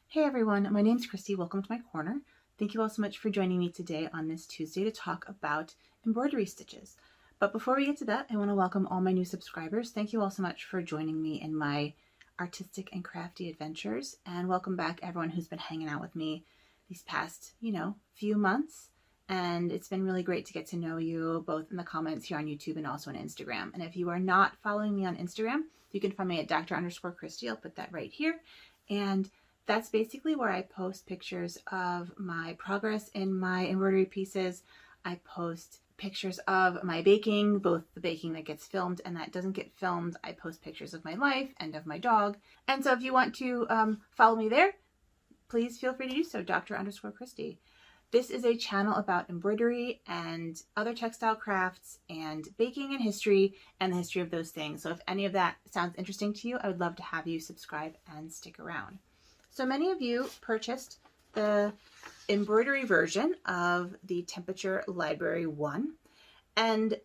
Hey everyone, my name's Christy. Welcome to my corner. Thank you all so much for joining me today on this Tuesday to talk about embroidery stitches. But before we get to that, I want to welcome all my new subscribers. Thank you all so much for joining me in my artistic and crafty adventures, and welcome back everyone who's been hanging out with me these past, few months. And it's been really great to get to know you both in the comments here on YouTube and also on Instagram. And if you are not following me on Instagram, you can find me at Dr._Christy. I'll put that right here. And that's basically where I post pictures of my progress in my embroidery pieces. I post pictures of my baking, both the baking that gets filmed and that doesn't get filmed. I post pictures of my life and of my dog. And so if you want to follow me there, please feel free to do so, Dr._Christy. This is a channel about embroidery and other textile crafts and baking and history and the history of those things. So if any of that sounds interesting to you, I would love to have you subscribe and stick around. So many of you purchased the embroidery version of the Temperature Library 1 and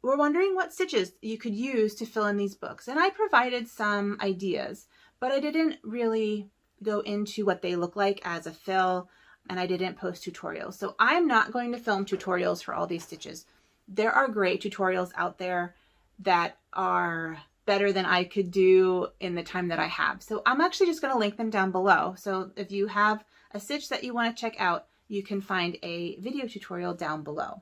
were wondering what stitches you could use to fill in these books. And I provided some ideas, but I didn't really go into what they look like as a fill, and I didn't post tutorials. So I'm not going to film tutorials for all these stitches. There are great tutorials out there that are better than I could do in the time that I have. So I'm actually just going to link them down below. So if you have a stitch that you want to check out, you can find a video tutorial down below.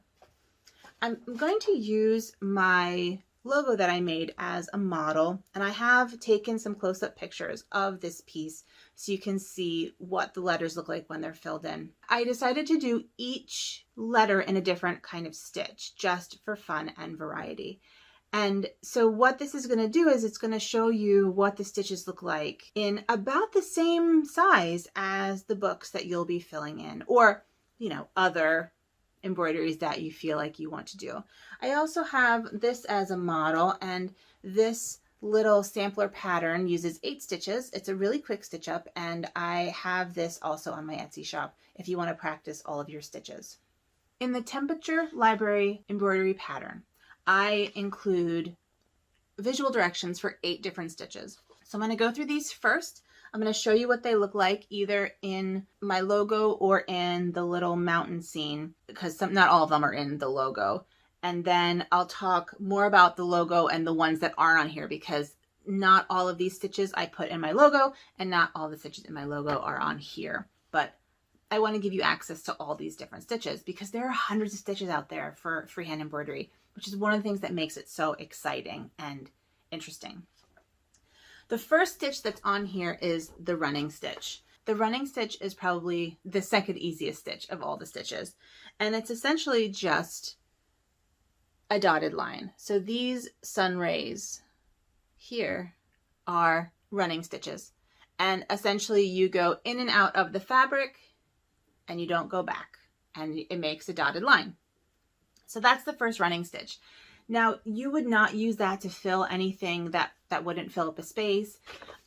I'm going to use my logo that I made as a model, and I have taken some close-up pictures of this piece so you can see what the letters look like when they're filled in. I decided to do each letter in a different kind of stitch just for fun and variety. And so what this is going to do is it's going to show you what the stitches look like in about the same size as the books that you'll be filling in, or, other embroideries that you feel like you want to do. I also have this as a model, and this little sampler pattern uses 8 stitches. It's a really quick stitch up, and I have this also on my Etsy shop if you want to practice all of your stitches. In the Temperature Library embroidery pattern, I include visual directions for 8 different stitches. So I'm going to go through these first. I'm going to show you what they look like either in my logo or in the little mountain scene, because not all of them are in the logo. And then I'll talk more about the logo and the ones that aren't on here, because not all of these stitches I put in my logo and not all the stitches in my logo are on here. But I want to give you access to all these different stitches because there are hundreds of stitches out there for freehand embroidery, which is one of the things that makes it so exciting and interesting. The first stitch that's on here is the running stitch. The running stitch is probably the second easiest stitch of all the stitches, and it's essentially just a dotted line. So these sun rays here are running stitches, and essentially you go in and out of the fabric and you don't go back, and it makes a dotted line. So that's the first running stitch. Now, you would not use that to fill anything that wouldn't fill up a space.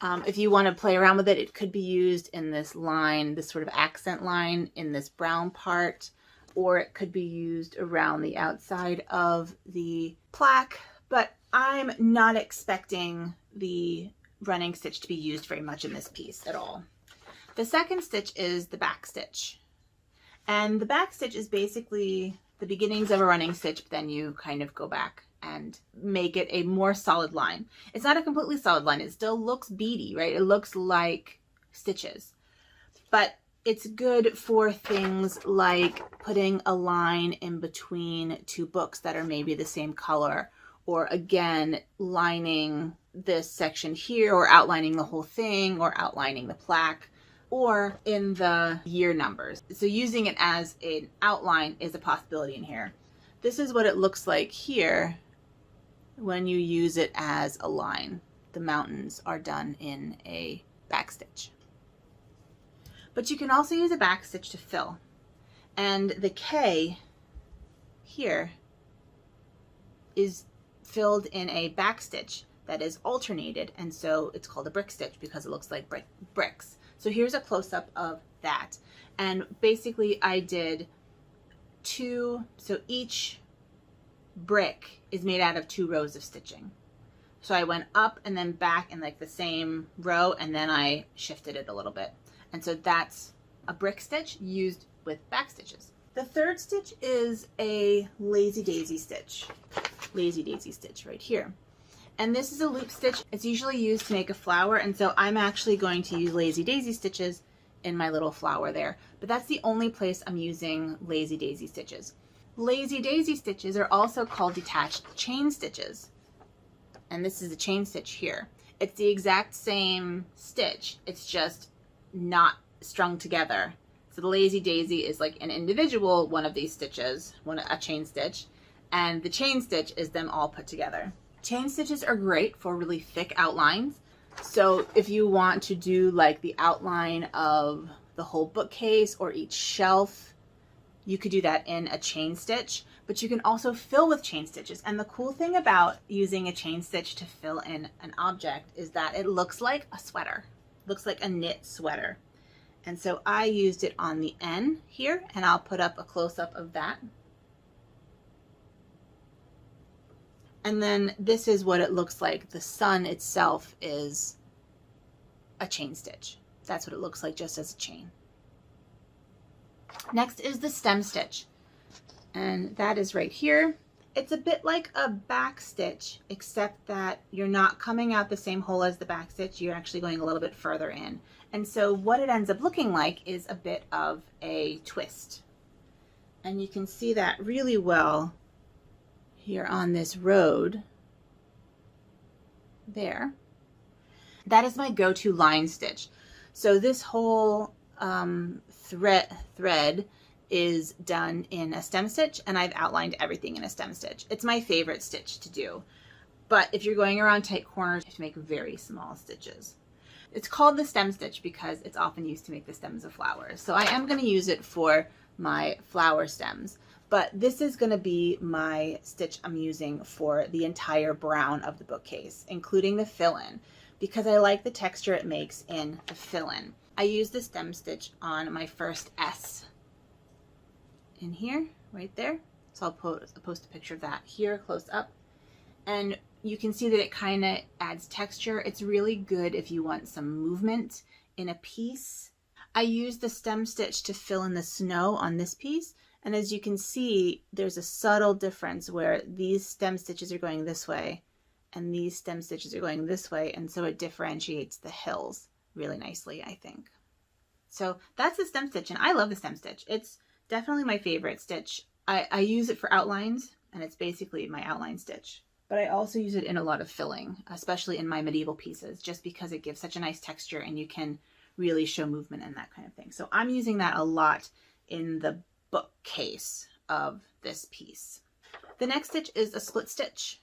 If you want to play around with it, it could be used in this line, this sort of accent line in this brown part, or it could be used around the outside of the plaque. But I'm not expecting the running stitch to be used very much in this piece at all. The second stitch is the back stitch. And the back stitch is basically the beginnings of a running stitch, but then you kind of go back and make it a more solid line. It's not a completely solid line. It still looks beady, right? It looks like stitches, but it's good for things like putting a line in between 2 books that are maybe the same color, or again, lining this section here, or outlining the whole thing, or outlining the plaque, or in the year numbers. So using it as an outline is a possibility in here. This is what it looks like here when you use it as a line. The mountains are done in a back stitch. But you can also use a back stitch to fill. And the K here is filled in a back stitch that is alternated, and so it's called a brick stitch because it looks like bricks. So here's a close-up of that. And basically I did 2, so each brick is made out of 2 rows of stitching. So I went up and then back in like the same row, and then I shifted it a little bit. And so that's a brick stitch used with back stitches. The third stitch is a lazy daisy stitch. Lazy daisy stitch right here. And this is a loop stitch. It's usually used to make a flower, and so I'm actually going to use lazy daisy stitches in my little flower there. But that's the only place I'm using lazy daisy stitches. Lazy daisy stitches are also called detached chain stitches. And this is a chain stitch here. It's the exact same stitch, it's just not strung together. So the lazy daisy is like an individual one of these stitches, a chain stitch, and the chain stitch is them all put together. Chain stitches are great for really thick outlines. So if you want to do like the outline of the whole bookcase or each shelf, you could do that in a chain stitch, but you can also fill with chain stitches. And the cool thing about using a chain stitch to fill in an object is that it looks like a sweater, looks like a knit sweater. And so I used it on the N here, and I'll put up a close-up of that. And then this is what it looks like. The sun itself is a chain stitch. That's what it looks like just as a chain. Next is the stem stitch, and that is right here. It's a bit like a back stitch, except that you're not coming out the same hole as the back stitch. You're actually going a little bit further in. And so what it ends up looking like is a bit of a twist. And you can see that really well here on this road there. That is my go-to line stitch. So this whole thread is done in a stem stitch, and I've outlined everything in a stem stitch. It's my favorite stitch to do. But if you're going around tight corners, you have to make very small stitches. It's called the stem stitch because it's often used to make the stems of flowers. So I am going to use it for my flower stems. But this is going to be my stitch I'm using for the entire brown of the bookcase, including the fill-in, because I like the texture it makes in the fill-in. I used the stem stitch on my first S in here, right there. So I'll post a picture of that here close up. And you can see that it kind of adds texture. It's really good if you want some movement in a piece. I used the stem stitch to fill in the snow on this piece. And as you can see, there's a subtle difference where these stem stitches are going this way and these stem stitches are going this way. And so it differentiates the hills really nicely, I think. So that's the stem stitch, and I love the stem stitch. It's definitely my favorite stitch. I use it for outlines, and it's basically my outline stitch. But I also use it in a lot of filling, especially in my medieval pieces, just because it gives such a nice texture and you can really show movement and that kind of thing. So I'm using that a lot in the bookcase of this piece. The next stitch is a split stitch,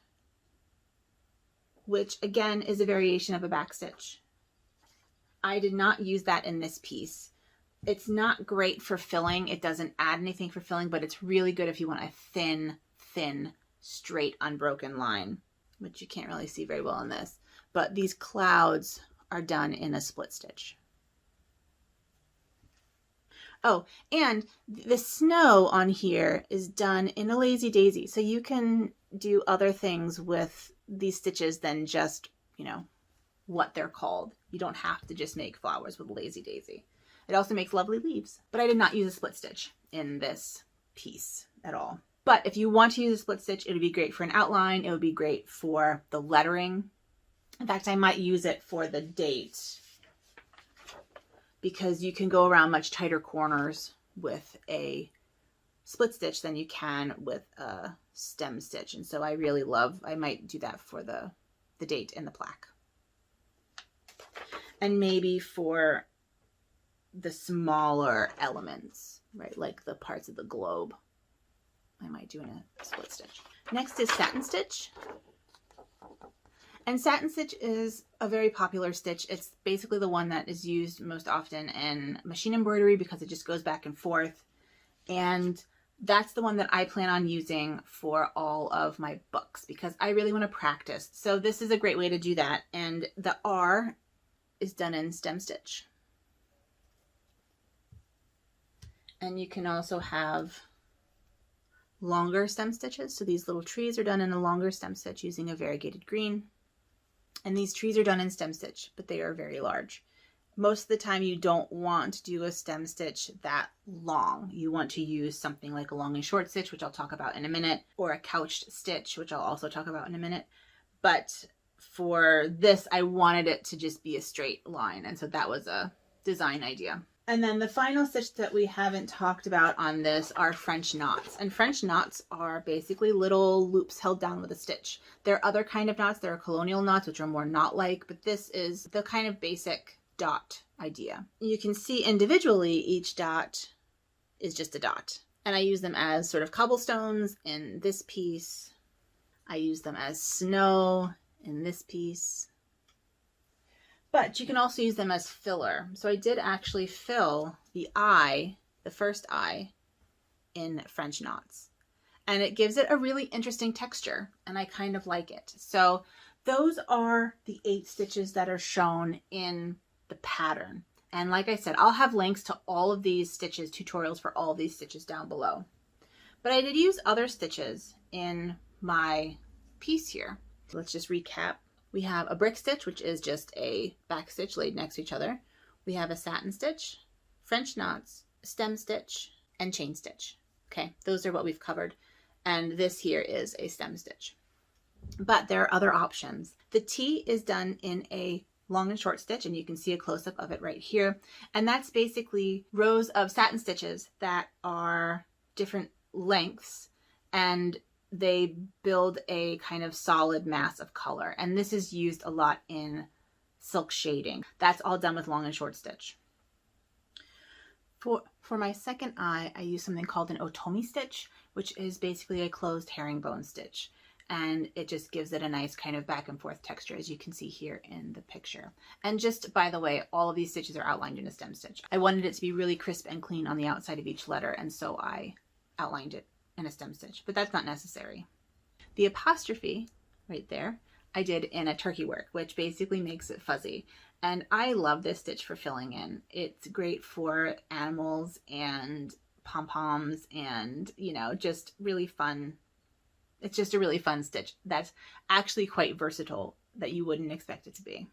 which again is a variation of a back stitch. I did not use that in this piece. It's not great for filling. It doesn't add anything for filling, but it's really good if you want a thin, straight, unbroken line, which you can't really see very well in this. But these clouds are done in a split stitch. Oh, and the snow on here is done in a lazy daisy. So you can do other things with these stitches than just, what they're called. You don't have to just make flowers with a lazy daisy. It also makes lovely leaves. But I did not use a split stitch in this piece at all. But if you want to use a split stitch, it would be great for an outline. It would be great for the lettering. In fact, I might use it for the date, because you can go around much tighter corners with a split stitch than you can with a stem stitch. And so I might do that for the date and the plaque. And maybe for the smaller elements, right? Like the parts of the globe, I might do in a split stitch. Next is satin stitch. And satin stitch is a very popular stitch. It's basically the one that is used most often in machine embroidery because it just goes back and forth. And that's the one that I plan on using for all of my books because I really want to practice. So this is a great way to do that. And the R is done in stem stitch. And you can also have longer stem stitches. So these little trees are done in a longer stem stitch using a variegated green. And these trees are done in stem stitch, but they are very large. Most of the time you don't want to do a stem stitch that long. You want to use something like a long and short stitch, which I'll talk about in a minute, or a couched stitch, which I'll also talk about in a minute. But for this, I wanted it to just be a straight line, and so that was a design idea. And then the final stitch that we haven't talked about on this are French knots. And French knots are basically little loops held down with a stitch. There are other kind of knots. There are colonial knots, which are more knot-like, but this is the kind of basic dot idea. You can see individually each dot is just a dot. And I use them as sort of cobblestones in this piece. I use them as snow in this piece. But you can also use them as filler. So I did actually fill the eye, the first eye, in French knots. And it gives it a really interesting texture, and I kind of like it. So those are the 8 stitches that are shown in the pattern. And like I said, I'll have links to all of these stitches, tutorials for all of these stitches down below. But I did use other stitches in my piece here. So let's just recap. We have a brick stitch, which is just a back stitch laid next to each other. We have a satin stitch, French knots, stem stitch, and chain stitch. Okay, those are what we've covered. And this here is a stem stitch. But there are other options. The T is done in a long and short stitch, and you can see a close-up of it right here. And that's basically rows of satin stitches that are different lengths, and they build a kind of solid mass of color. And this is used a lot in silk shading. That's all done with long and short stitch. For my second eye, I use something called an otomi stitch, which is basically a closed herringbone stitch. And it just gives it a nice kind of back and forth texture, as you can see here in the picture. And just by the way, all of these stitches are outlined in a stem stitch. I wanted it to be really crisp and clean on the outside of each letter, and so I outlined it in a stem stitch, but that's not necessary. The apostrophe right there, I did in a turkey work, which basically makes it fuzzy. And I love this stitch for filling in. It's great for animals and pom-poms and, you know, just really fun. It's just a really fun stitch that's actually quite versatile that you wouldn't expect it to be.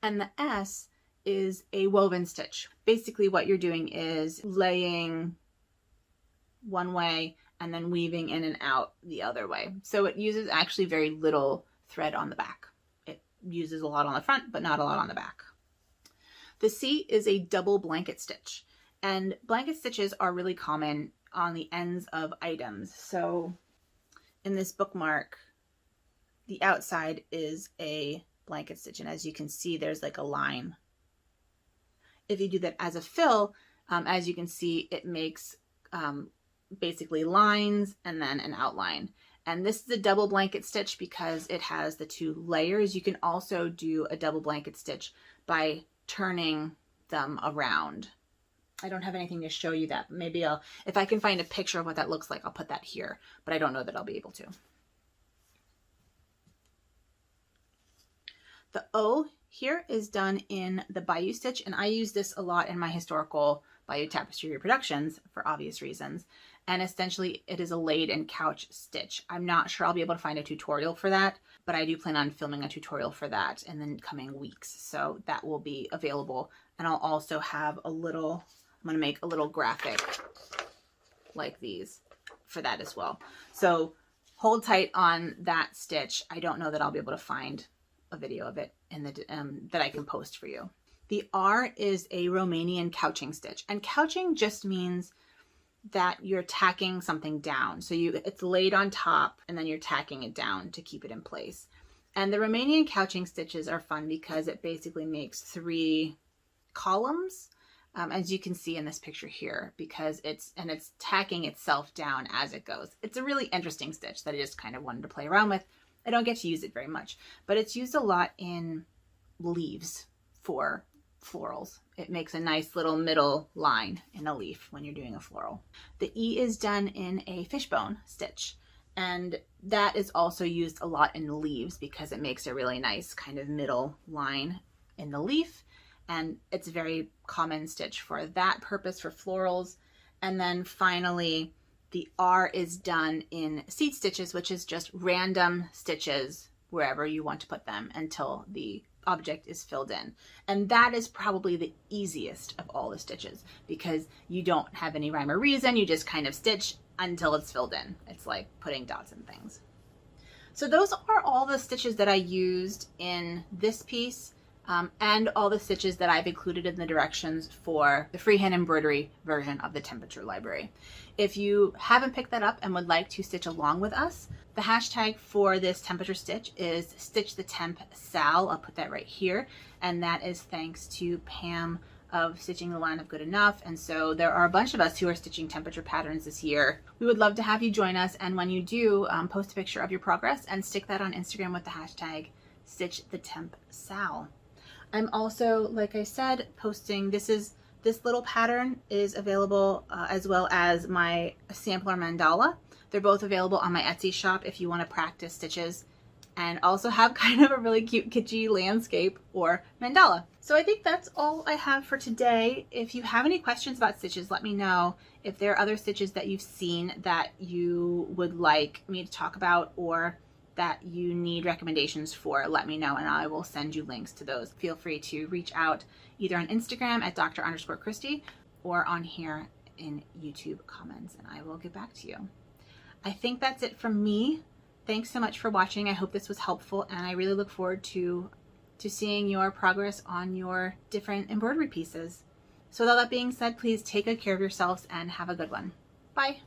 And the S is a woven stitch. Basically what you're doing is laying one way and then weaving in and out the other way. So it uses actually very little thread on the back. It uses a lot on the front, but not a lot on the back. The C is a double blanket stitch. And blanket stitches are really common on the ends of items. So in this bookmark, the outside is a blanket stitch, and as you can see, there's like a line. If you do that as a fill, as you can see, it makes basically lines and then an outline. And this is a double blanket stitch because it has the 2 layers. You can also do a double blanket stitch by turning them around. I don't have anything to show you that. Maybe if I can find a picture of what that looks like, I'll put that here, but I don't know that I'll be able to. The O here is done in the bayou stitch, and I use this a lot in my historical bayou tapestry reproductions for obvious reasons. And essentially it is a laid and couch stitch. I'm not sure I'll be able to find a tutorial for that, but I do plan on filming a tutorial for that in the coming weeks. So that will be available. And I'll also have a little, I'm going to make a little graphic like these for that as well. So hold tight on that stitch. I don't know that I'll be able to find a video of it in the that I can post for you. The R is a Romanian couching stitch, and couching just means that you're tacking something down. So it's laid on top and then you're tacking it down to keep it in place. And the Romanian couching stitches are fun because it basically makes 3 columns, as you can see in this picture here, because it's tacking itself down as it goes. It's a really interesting stitch that I just kind of wanted to play around with. I don't get to use it very much, but it's used a lot in leaves for florals. It makes a nice little middle line in a leaf when you're doing a floral. The E is done in a fishbone stitch, and that is also used a lot in leaves because it makes a really nice kind of middle line in the leaf, and it's a very common stitch for that purpose for florals. And then finally, the R is done in seat stitches, which is just random stitches wherever you want to put them until the object is filled in. And that is probably the easiest of all the stitches because you don't have any rhyme or reason. You just kind of stitch until it's filled in. It's like putting dots in things. So those are all the stitches that I used in this piece, and all the stitches that I've included in the directions for the freehand embroidery version of the temperature library. If you haven't picked that up and would like to stitch along with us, the hashtag for this temperature stitch is Stitch the Temp Sal. I'll put that right here, and that is thanks to Pam of Stitching the Line of Good Enough. And so there are a bunch of us who are stitching temperature patterns this year. We would love to have you join us, and when you do, post a picture of your progress and stick that on Instagram with the hashtag Stitch the Temp Sal. I'm also, like I said, posting, this little pattern is available as well as my sampler mandala. They're both available on my Etsy shop if you want to practice stitches and also have kind of a really cute kitschy landscape or mandala. So I think that's all I have for today. If you have any questions about stitches, let me know. If there are other stitches that you've seen that you would like me to talk about or that you need recommendations for, let me know and I will send you links to those. Feel free to reach out either on Instagram at Dr_Christy or on here in YouTube comments, and I will get back to you. I think that's it from me. Thanks so much for watching. I hope this was helpful, and I really look forward to seeing your progress on your different embroidery pieces. So with all that being said, please take good care of yourselves and have a good one. Bye.